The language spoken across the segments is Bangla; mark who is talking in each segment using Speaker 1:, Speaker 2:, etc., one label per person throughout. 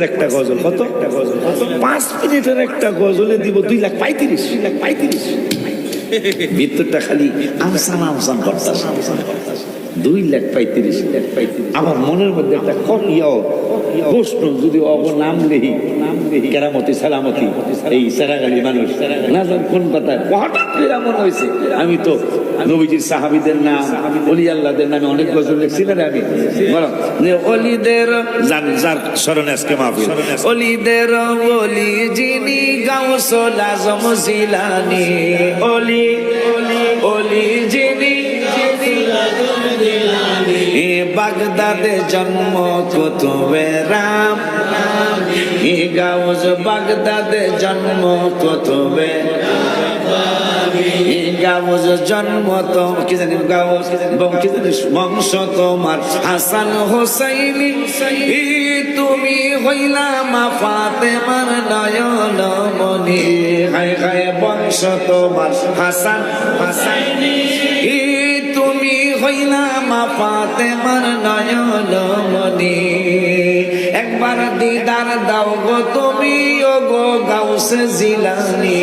Speaker 1: একটা গজল কত? 5 মিনিটের একটা গজলে দিব 2,35,000। ভিতরটা খালি আমসান আমসান করতেছে। 2,35,000। আমার মনের মধ্যে একটা প্রশ্ন, যদি অব নাম লেহি কেরামতি সালামতি এই সেরাগালি মানুষ না জান কোন কথায় হঠাৎ করে মনে হয়েছে। আমি তো নবীজির সাহাবীদের নাম, ওলি আল্লাহদের নামে অনেক গজল লিখছি না আমি। বলো অলিদের যার স্মরণে আজকে মাহফিল, অলিদের ওলি যিনি গাউসুল আজম জিলানী, অলি অলি যিনি বাগদাদে জন্ম কুতুবে রাম, গাউস বাগদাদে জন্ম কুতুবে গাউস জন্ম তো কি জানি গাউস কি জানি বংশ তোমার হাসান হোসাইনি, তুমি হইলা মা ফাতেমার নয়ন মনি, হায় হায় বংশ তোমার হাসান হোসাইনি, তুমি হইলা মা ফাতেমার নয়ন মনি। একবার দিদার দাও গো তুমি ও গো গাউসে জিলানী,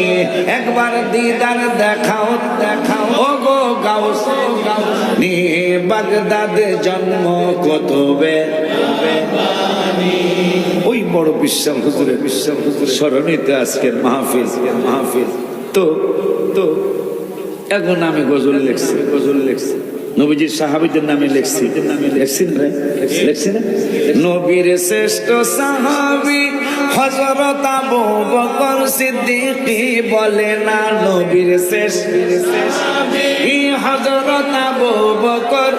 Speaker 1: একবার দিদার দেখাও দেখাও ও গো গাউসে জিলানী, বাগদাদে জন্ম কুতুবে। ওই বড় বিশ্বাস হুজুরের স্মরণীতে আজকের মাহফিল। তো তো এখন আমি গজল লিখছি নবীজির সাহাবীদের নামে লিখছি না? নবীর শ্রেষ্ঠ সাহাবী হযরত আবু বকর সিদ্দিক বলে না, নবীর শ্রেষ্ঠ সাহাবী হযরত আবু বকর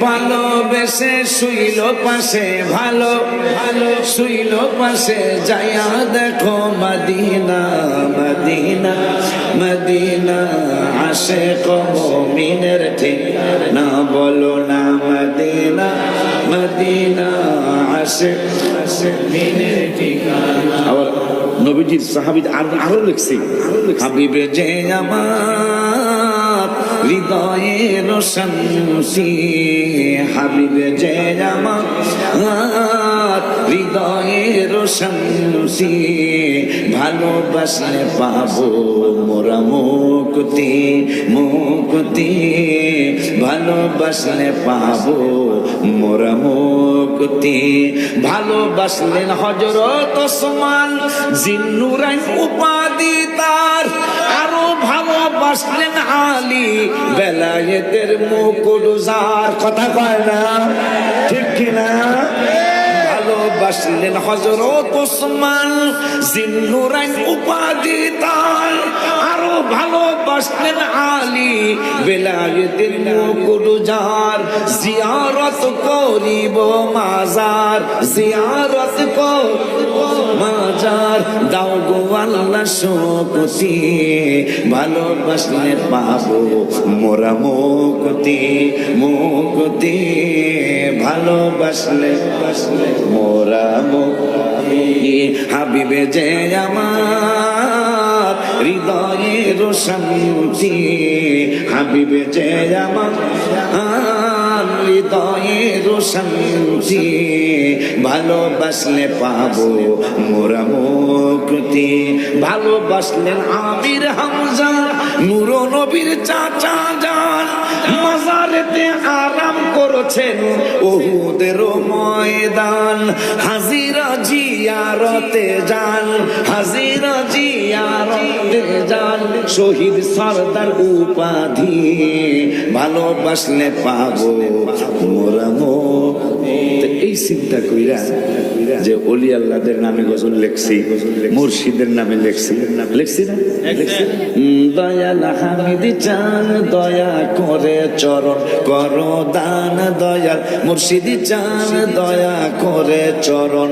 Speaker 1: ভালোবেসে শুইল পাশে, ভালো শুইল পাশে, যাইয়া দেখো মদিনা মদিনা মদিনা, আশিক মুমিনের ঠিকানা, বলো না মদিনা মদিনা, আশিক মুমিনের ঠিকানা। আবার নবীজির সাহাবী আরো লিখছি, হাবিবে যে আমার হৃদয়ের শামসি, হাবিবে যে আমার হৃদয়ের শামসি, ভালোবাসলে পাবো মোরা মুক্তি মুক্তি, ভালোবাসলে পাবো মোরা মুক্তি। ভালোবাসলেন হযরত ওসমান জিন্নুরাইন উপাধি তার, আরো ভালোবাসলেন আলী বেলায়েতের মুকুট যার। কথা কয় না ঠিক কিনা? ভালোবাসলেন হযরত ওসমান জিন্নুরাইন উপাধি তার, আরো ভালোবাসলেন আলী বেলায়েতের মুকুট যার। জিয়ারত করিব মাজার, জিয়ারত করিব মাজার, দাও গো আল্লাহ শক্তি, ভালোবাসলে পাবো মোরা মুক্তি মুক্তি, ভালোবাসলে মোরা মুক্তি। হাবিবে যে আমার হৃদয়ের শান্তি, হাবিবে যে আমার হৃদয়ের শান্তি, ভালোবাসলে পাবো মোরা মুক্তি। ভালোবাসলেন আমির হামজা নূর নবীর চাচা যান, মাজারেতে আরাম করেছেন উহুদের ময়দান, হাজিরা জিয়ারতে যান, হাজিরা জিয়ারতে যান, শহীদ সরদার উপাধি, ভালোবাসলে পাবো মোরা মুক্তি। এই চিন্তা কইরা যে ওলি আল্লাহদের নামে গজল লিখছি, মুর্শিদের নামে লিখছি না? দয়াল হামিদ চান দয়া করে চরণ করো দান, দয়াল মুর্শিদ চান দয়া করে চরণ